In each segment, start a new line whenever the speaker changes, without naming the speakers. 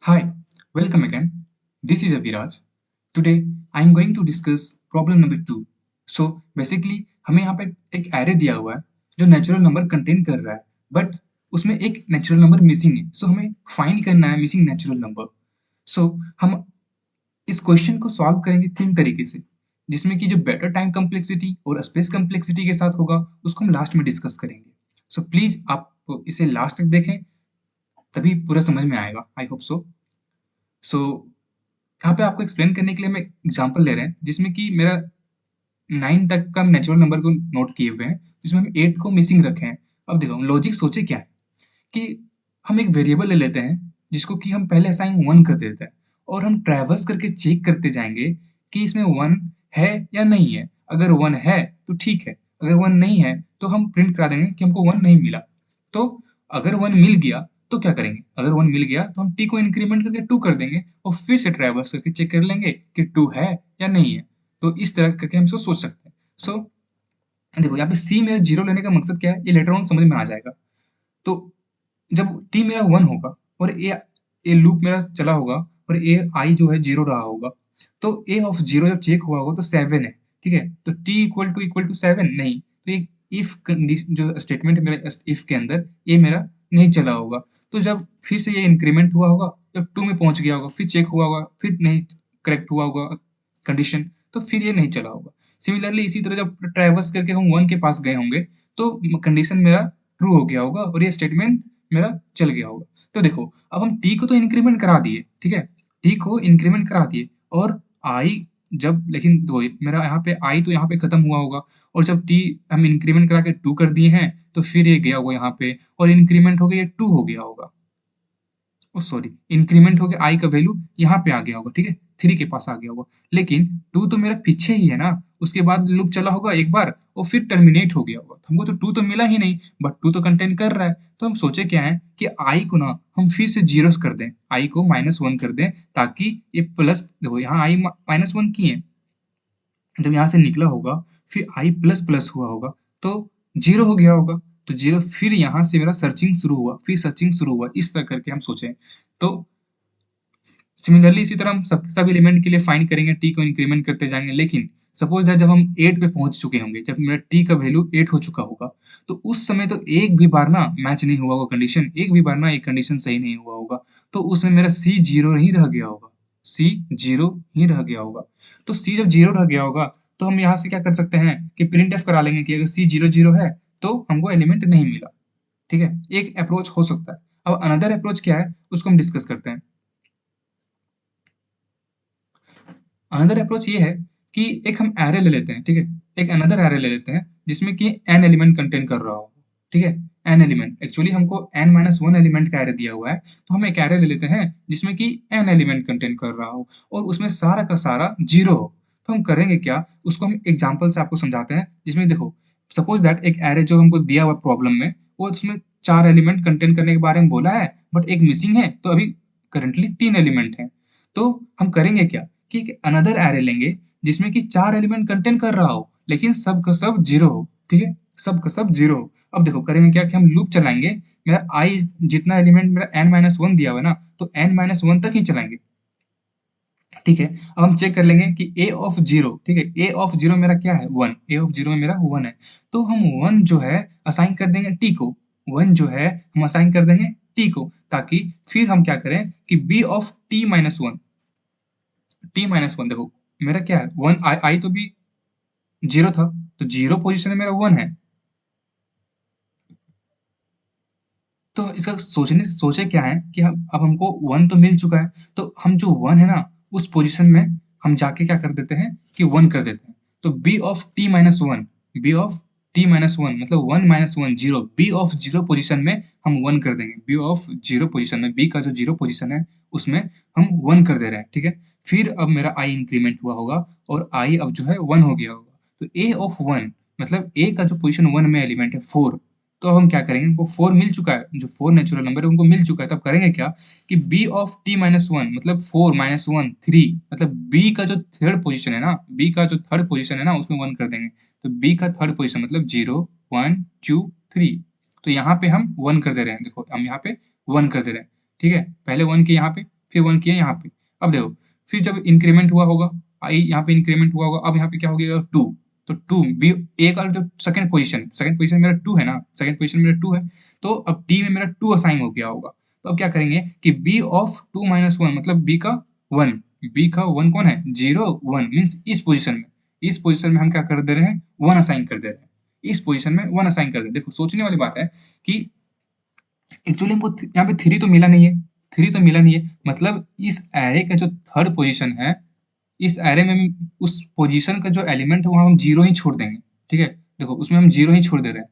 Hi, welcome again. This is Aviraj. Today I am going to discuss problem number 2. So basically हमें यहाँ पे एक array दिया हुआ है जो नेचुरल नंबर कंटेन कर रहा है बट उसमें एक नेचुरल नंबर मिसिंग है. सो हमें फाइंड करना है मिसिंग नेचुरल नंबर. सो हम इस क्वेश्चन को सॉल्व करेंगे तीन तरीके से, जिसमें कि जो बेटर टाइम कम्प्लेक्सिटी और स्पेस कम्प्लेक्सिटी के साथ होगा उसको हम लास्ट में डिस्कस करेंगे. सो प्लीज आप इसे लास्ट तक देखें, तभी पूरा समझ में आएगा. I hope so. सो यहाँ पे आपको एक्सप्लेन करने के लिए हम एक एग्जांपल ले रहे हैं जिसमें कि मेरा 9 तक का नेचुरल नंबर को नोट किए हुए हैं, जिसमें हम 8 को मिसिंग रखे हैं. अब देखो हम लॉजिक सोचे क्या है कि हम एक वेरिएबल ले लेते हैं जिसको कि हम पहले असाइन 1 कर देते हैं और हम ट्रैवर्स करके चेक करते जाएंगे कि इसमें 1 है या नहीं है. अगर 1 है तो ठीक है, अगर 1 नहीं है तो हम प्रिंट करा देंगे कि हमको 1 नहीं मिला. तो अगर 1 मिल गया तो क्या करेंगे, अगर 1 मिल गया तो हम t को इंक्रीमेंट करके 2 कर देंगे और फिर से ट्रैवर्स करके चेक कर लेंगे कि 2 है या नहीं है. तो इस तरह करके हम इसको सोच सकते हैं. सो देखो यहाँ पे c मेरा 0 लेने का मकसद क्या है, ये लेटर ऑन समझ में आ जाएगा. तो जब t मेरा 1 होगा और ए लूप मेरा चला होगा और ए आई जो है 0 रहा होगा, तो ए ऑफ 0 जब चेक हुआ होगा तो 7 है. ठीक है, तो t इक्वल टू 7 नहीं, तो ये इफ कंडीशन जो स्टेटमेंट है मेरा इफ के अंदर ये मेरा नहीं चला होगा. तो जब फिर से ये इंक्रीमेंट हुआ होगा, जब 2 में पहुंच गया होगा, फिर चेक हुआ होगा, फिर नहीं करेक्ट हुआ होगा कंडीशन, तो फिर ये नहीं चला होगा. सिमिलरली इसी तरह जब ट्रैवर्स करके हम 1 के पास गए होंगे तो कंडीशन मेरा ट्रू हो गया होगा और ये स्टेटमेंट मेरा चल गया होगा. तो देखो अब हम टी को तो इंक्रीमेंट करा दिए, ठीक है, टी को इंक्रीमेंट करा दिए और आई जब, लेकिन दो मेरा यहाँ पे आई तो यहाँ पे खत्म हुआ होगा और जब टी हम इंक्रीमेंट करा के 2 कर दिए हैं तो फिर ये गया होगा यहाँ पे और इंक्रीमेंट हो गया, ये 2 हो गया होगा. ओ सॉरी, इंक्रीमेंट हो गया, आई का वैल्यू यहाँ पे आ गया होगा, ठीक है, 3 के पास आ गया होगा. लेकिन 2 तो मेरा पीछे ही है ना, उसके बाद लूप चला होगा एक बार और फिर टर्मिनेट हो गया होगा. तो हमको तो 2 तो मिला ही नहीं, बट 2 तो कंटेन कर रहा है. तो हम सोचे क्या है कि आई को ना हम फिर से जीरोस कर दें, आई को -1 कर दें, ताकि ये प्लस, देखो यहाँ आई -1 की है, जब यहाँ से निकला होगा फिर आई प्लस प्लस हुआ होगा तो 0 हो गया होगा. तो 0 फिर यहाँ से मेरा सर्चिंग शुरू हुआ, फिर सर्चिंग शुरू हुआ, इस तरह करके हम सोचे. तो सिमिलरली इसी तरह हम सब एलिमेंट के लिए फाइंड करेंगे, टी को इंक्रीमेंट करते जाएंगे. लेकिन सपोज दैट जब हम 8 पे पहुंच चुके होंगे, जब मेरा टी का वैल्यू 8 हो चुका होगा, तो उस समय तो एक भी बार ना मैच नहीं हुआ होगा कंडीशन, एक भी बार ना एक कंडीशन सही नहीं हुआ होगा. तो उसमें मेरा सी 0 ही रह गया होगा, सी 0 ही रह गया होगा. तो सी जब 0 रह गया होगा तो हम यहाँ से क्या कर सकते हैं कि प्रिंट एफ करा लेंगे कि अगर सी 0 है तो हमको एलिमेंट नहीं मिला. ठीक है, एक अप्रोच हो सकता है. अब अनदर अप्रोच क्या है उसको हम डिस्कस करते हैं. अनदर अप्रोच ये है कि एक हम एरे ले लेते हैं, ठीक है, एक अनदर एरे ले लेते हैं जिसमें कि एन एलिमेंट कंटेन कर रहा हो. ठीक है, एन एलिमेंट, एक्चुअली हमको n-1 एलिमेंट का एरे दिया हुआ है, तो हम एक एरे ले लेते हैं जिसमें कि n एलिमेंट कंटेन कर रहा हो और उसमें सारा का सारा 0 हो. तो हम करेंगे क्या, उसको हम एग्जाम्पल से आपको समझाते हैं, जिसमें देखो सपोज दैट एक एरे जो हमको दिया हुआ प्रॉब्लम में, वो उसमें 4 एलिमेंट कंटेन करने के बारे में बोला है, बट एक मिसिंग है, तो अभी करंटली 3 एलिमेंट हैं. तो हम करेंगे क्या कि एक अनदर एरे लेंगे जिसमें कि 4 एलिमेंट कंटेन कर रहा हो लेकिन सब का सब 0 हो. ठीक है, सब का सब 0 हो. अब देखो करेंगे क्या कि हम लूप चलाएंगे, मेरा आई जितना एलिमेंट मेरा n-1 दिया हुआ है ना, तो n-1 तक ही चलाएंगे. ठीक है, अब हम चेक कर लेंगे कि a ऑफ 0, ठीक है, a ऑफ 0 मेरा क्या है, 1, a ऑफ 0 मेरा 1 है. तो हम 1 जो है असाइन कर देंगे t को, 1 जो है हम असाइन कर देंगे t को, ताकि फिर हम क्या करें कि b ऑफ t-1, t-1 देखो मेरा क्या है 1, आई तो भी 0 था, तो 0 पोजीशन में मेरा 1 है. तो इसका सोचे क्या है कि हम अब हमको 1 तो मिल चुका है, तो हम जो 1 है ना उस पोजीशन में हम जाके क्या कर देते हैं कि 1 कर देते हैं. तो b of t-1, b of t-1 मतलब 1 -1 0, b ऑफ 0 पोजीशन में हम 1 कर देंगे, b ऑफ 0 पोजीशन में, b का जो 0 पोजीशन है उसमें हम 1 कर दे रहे हैं. ठीक है, फिर अब मेरा i इंक्रीमेंट हुआ होगा और i अब जो है 1 हो गया होगा. तो a ऑफ 1 मतलब a का जो पोजीशन 1 में एलिमेंट है 4, तो अब हम क्या करेंगे, हमको 4 मिल चुका है, जो 4 नेचुरल नंबर है उनको मिल चुका है, तब करेंगे क्या कि b ऑफ t-1 मतलब 4 -1 3, मतलब b का जो थर्ड पोजीशन है ना, b का जो थर्ड पोजीशन है ना उसमें 1 कर देंगे. तो b का थर्ड पोजीशन मतलब 0 1 2 3, तो यहाँ पे हम 1 कर दे रहे हैं. देखो हम यहाँ पे 1 कर दे रहे हैं. ठीक है, पहले 1 किए यहाँ पे, फिर 1 किए यहाँ पे। अब देखो, फिर जब इंक्रीमेंट हुआ होगा, i यहाँ पे इंक्रीमेंट हुआ होगा, अब यहाँ पे क्या हो गया 2, तो 2 बी ए का जो सेकंड पोजीशन मेरा 2 है ना, सेकंड पोजीशन मेरा 2 है, तो अब डी में मेरा 2 असाइन हो गया होगा। तो अब क्या करेंगे कि बी ऑफ 2 माइनस 1 मतलब बी का 1, बी का 1 कौन है 0 1 मीन्स इस पोजीशन में हम क्या कर दे रहे हैं 1 असाइन कर दे रहे हैं, इस पोजीशन में 1 असाइन कर दे रहे हैं। देखो सोचने वाली बात है कि एक्चुअली हमको यहाँ पे 3 तो मिला नहीं है, 3 तो मिला नहीं है, मतलब इस एरे का जो थर्ड पोजीशन है, इस एरे में उस पोजीशन का जो एलिमेंट है वहां हम 0 ही छोड़ देंगे, ठीक है। देखो उसमें हम 0 ही छोड़ दे रहे हैं।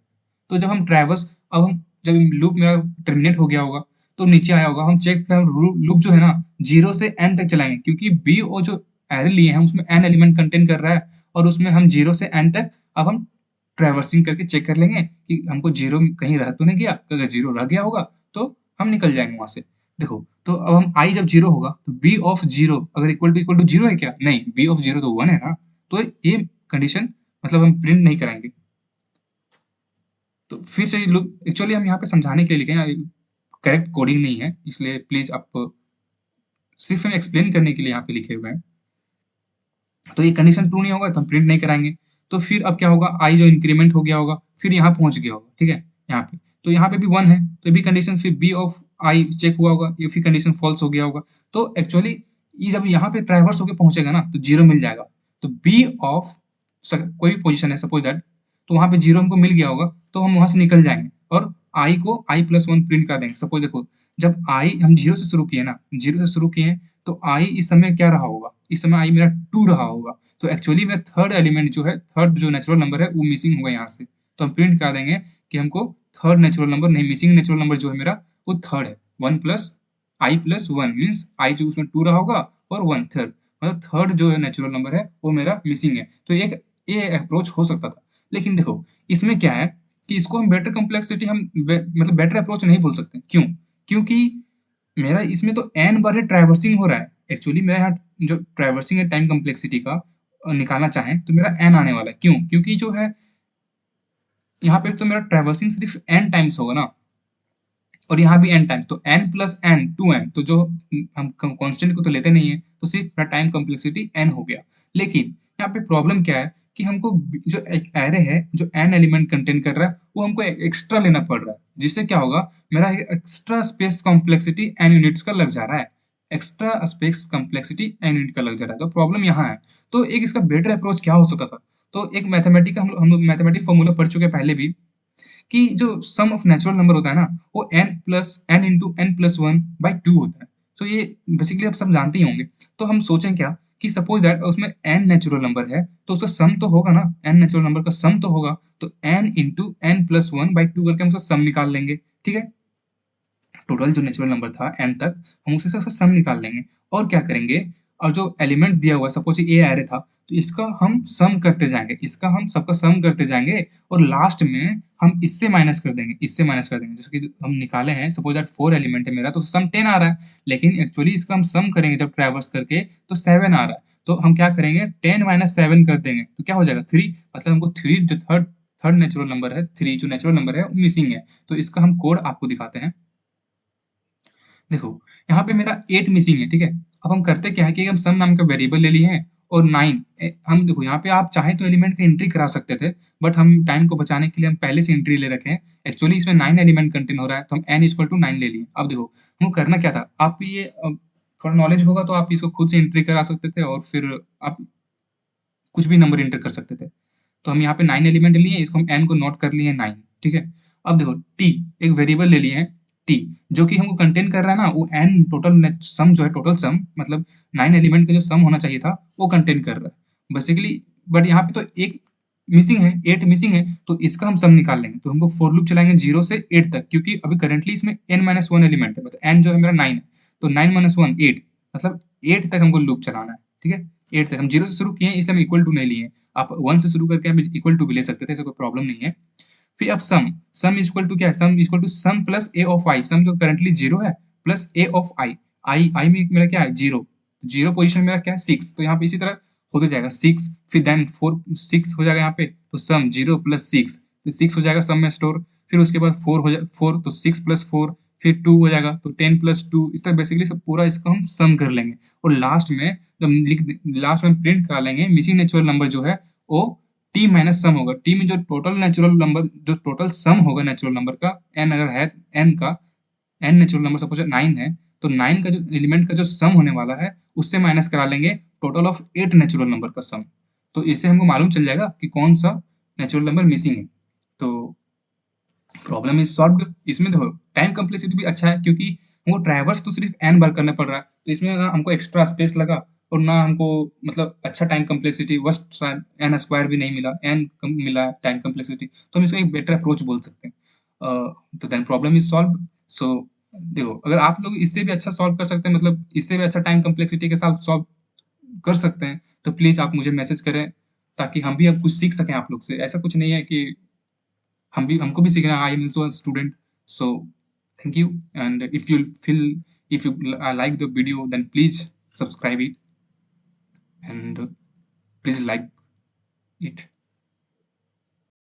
तो जब हम ट्रैवर्स अब हम जब लूप मेरा टर्मिनेट हो गया होगा तो नीचे आया होगा, हम चेक लूप जो है ना 0 से n तक चलाएंगे, क्योंकि बी और जो एरे लिए हैं उसमें n एलिमेंट कंटेन कर रहा है, और उसमें हम 0 से n तक अब हम ट्रैवर्सिंग करके चेक कर लेंगे कि हमको 0 कहीं रह तो नहीं गया। अगर 0 रह गया होगा तो हम निकल जाएंगे वहां से। देखो तो अब हम i जब 0 होगा तो b ऑफ 0 अगर इक्वल टू 0 है क्या, नहीं, b ऑफ 0 तो 1 है ना, तो ये कंडीशन मतलब हम प्रिंट नहीं कराएंगे। तो फिर से लुक एक्चुअली हम यहाँ पे समझाने के लिए लिखे हैं, करेक्ट कोडिंग नहीं है, इसलिए प्लीज आप सिर्फ हम एक्सप्लेन करने के लिए यहाँ पे लिखे हुए हैं। तो ये कंडीशन ट्रू नहीं होगा तो हम प्रिंट नहीं कराएंगे। तो फिर अब क्या होगा, आई जो इंक्रीमेंट हो गया होगा फिर यहाँ पहुंच गया होगा, ठीक है, यहाँ पे तो यहाँ पे भी 1 है, तो ये भी कंडीशन फिर बी ऑफ आई चेक हुआ होगा, ये फिर कंडीशन फॉल्स हो गया होगा। तो एक्चुअली ये जब यहाँ पे ट्रैवर्स होके पहुंचेगा ना तो 0 मिल जाएगा। तो बी ऑफ कोई भी पोजीशन है सपोज दैट, तो वहां पे 0 हमको मिल गया होगा, तो हम वहां से निकल जाएंगे और आई को i+1 प्रिंट कर देंगे। सपोज देखो जब आई हम 0 से शुरू किए ना, 0 से शुरू किए तो आई इस समय क्या रहा होगा, इस समय आई मेरा 2 रहा होगा। तो एक्चुअली मेरा थर्ड एलिमेंट जो है, थर्ड जो नेचुरल नंबर है वो मिसिंग होगा यहाँ से। तो हम प्रिंट कर देंगे कि हमको थर्ड नेचुरल नंबर नहीं, मिसिंग नेचुरल नंबर जो है मेरा वो थर्ड है। 1 प्लस i+1 मीन्स आई जो उसमें 2 रहा होगा और 1 थर्ड, मतलब थर्ड जो है नेचुरल नंबर है वो मेरा मिसिंग है। तो एक ये अप्रोच हो सकता था, लेकिन देखो इसमें क्या है कि इसको हम बेटर कॉम्प्लेक्सिटी मतलब बेटर अप्रोच नहीं बोल सकते। क्यों? क्योंकि मेरा इसमें तो n बार ट्रैवर्सिंग हो रहा है। एक्चुअली मेरा यहाँ जो ट्रैवर्सिंग है टाइम कॉम्प्लेक्सिटी का निकालना चाहें तो मेरा n आने वाला है। क्यों? क्योंकि जो है यहाँ पे तो मेरा ट्रैवर्सिंग सिर्फ n टाइम्स होगा ना, और यहाँ भी n टाइम्स, तो n प्लस n 2n, तो जो हम कांस्टेंट को तो लेते नहीं है, तो सिर्फ टाइम कॉम्प्लेक्सिटी n हो गया। लेकिन यहाँ पे प्रॉब्लम क्या है कि हमको जो एक एरे है जो n एलिमेंट कंटेन कर रहा है वो हमको एक्स्ट्रा लेना पड़ रहा है, जिससे क्या होगा मेरा extra space complexity n units का लग जा रहा है, extra space complexity n unit का लग जा रहा है। तो प्रॉब्लम यहाँ है। तो एक इसका बेटर अप्रोच क्या हो सकता था, तो एक मैथमेटिक हम लोग मैथमेटिक फॉर्मूला पढ़ चुके हैं पहले भी, कि जो सम ऑफ नेचुरल नंबर होता है ना वो n into n plus one by two होता है। तो ये बेसिकली आप सब जानते ही होंगे। तो हम सोचें क्या कि सपोज दैट उसमें n नेचुरल नंबर है तो उसका सम तो होगा ना, n नेचुरल नंबर का सम तो होगा, तो n into n plus one by two करके हम उसका सम निकाल लेंगे, ठीक है। टोटल जो नेचुरल नंबर था n तक हम उसी से उसका सम निकाल लेंगे। और क्या करेंगे, और जो एलिमेंट दिया हुआ है सपोज ये एरे था तो इसका हम सम करते जाएंगे, इसका हम सबका सम करते जाएंगे, और लास्ट में हम इससे माइनस कर देंगे, इससे माइनस कर देंगे। जैसे कि हम निकाले हैं सपोज दैट 4 एलिमेंट है मेरा तो सम 10 आ रहा है, लेकिन एक्चुअली इसका हम सम करेंगे जब ट्रैवर्स करके तो 7 आ रहा है। तो हम क्या करेंगे 10 माइनस 7 कर देंगे तो क्या हो जाएगा 3, मतलब हमको 3 जो थर्ड थर्ड नेचुरल नंबर है, 3 जो नेचुरल नंबर है वो मिसिंग है। तो इसका हम कोड आपको दिखाते हैं। देखो यहाँ पे मेरा 8 मिसिंग है, ठीक है। अब हम करते क्या है कि हम सम नाम का वेरिएबल ले लिए हैं और 9 हम देखो यहाँ पे आप चाहे तो एलिमेंट का एंट्री करा सकते थे, बट हम टाइम को बचाने के लिए हम पहले से एंट्री ले रखे हैं। एक्चुअली इसमें 9 एलिमेंट कंटेन हो रहा है तो हम n इक्वल टू 9 ले लिए। अब देखो हमको करना क्या था, आप ये थोड़ा नॉलेज होगा तो आप इसको खुद से एंट्री करा सकते थे और फिर आप कुछ भी नंबर एंटर कर सकते थे। तो हम यहाँ पे 9 एलिमेंट लिए, इसको हम n को नोट कर लिए 9, ठीक है। अब देखो t एक वेरिएबल ले लिए हैं t, जो कि हमको कंटेन कर रहा है ना वो n टोटल सम जो है, टोटल सम मतलब 9 एलिमेंट का जो सम होना चाहिए था वो कंटेन कर रहा है बेसिकली। बट यहाँ पे तो एक मिसिंग है, 8 मिसिंग है, तो इसका हम सम निकाल लेंगे। तो हमको फॉर लूप चलाएंगे 0 से 8 तक, क्योंकि अभी करंटली इसमें n माइनस वन एलिमेंट है, मतलब n जो है मेरा 9 है, तो 9 माइनस वन 8, मतलब 8 तक हमको लूप चलाना है, ठीक है। 8 तक हम 0 से शुरू किए हैं इसलिए हम इक्वल टू नहीं लिए, आप 1 से शुरू करके हम इक्वल टू भी ले सकते थे, ऐसा कोई प्रॉब्लम नहीं है। फिर अब सम, सम इक्वल टू क्या है, sum equal to sum plus A of I, sum जो करंटली 0 है प्लस ए ऑफ आई, आई में मेरा क्या है 0, 0 पोजीशन मेरा क्या है 6, तो यहाँ पे इसी तरह होते जाएगा 6, फिर देन 4 6 हो जाएगा यहाँ पे, तो सम 0 प्लस 6, तो 6 हो जाएगा सम में स्टोर, फिर उसके बाद 4 हो जाए 4, तो 6 प्लस 4, फिर 2 हो जाएगा तो 10 प्लस 2 इस तरह बेसिकली सब पूरा इसको हम सम कर लेंगे और लास्ट में प्रिंट करा लेंगे मिसिंग नेचुरल नंबर जो है वो टी माइनस सम होगा। टी में जो टोटल नेचुरल नंबर जो टोटल सम होगा नेचुरल नंबर का एन अगर है एन का एन नेचुरल नंबर सपोज 9 है तो 9 का जो एलिमेंट का जो सम होने वाला है उससे माइनस करा लेंगे टोटल ऑफ 8 नेचुरल नंबर का सम। तो इससे हमको मालूम चल जाएगा कि कौन सा नेचुरल नंबर मिसिंग है। तो प्रॉब्लम इज सॉल्व्ड। इसमें देखो टाइम कम्प्लेक्सिटी भी अच्छा है क्योंकि हमको ट्रैवर्स तो सिर्फ एन बार करना पड़ रहा है तो इसमें ना हमको एक्स्ट्रा स्पेस लगा और ना हमको मतलब अच्छा time complexity worst n square भी नहीं मिला एन कम मिला टाइम कम्प्लेक्सिटी तो हम इसको एक बेटर अप्रोच बोल सकते हैं। तो देन प्रॉब्लम इज सॉल्व। सो देखो अगर आप लोग इससे भी अच्छा सॉल्व कर सकते हैं मतलब इससे भी अच्छा टाइम कम्प्लेक्सिटी के साथ सॉल्व कर सकते हैं तो प्लीज आप मुझे मैसेज करें ताकि हम भी अब कुछ सीख सकें आप लोग से। ऐसा कुछ नहीं है कि हमको भी सीखना है। I am also a student. So thank you and if you like the video then please subscribe it and please like it.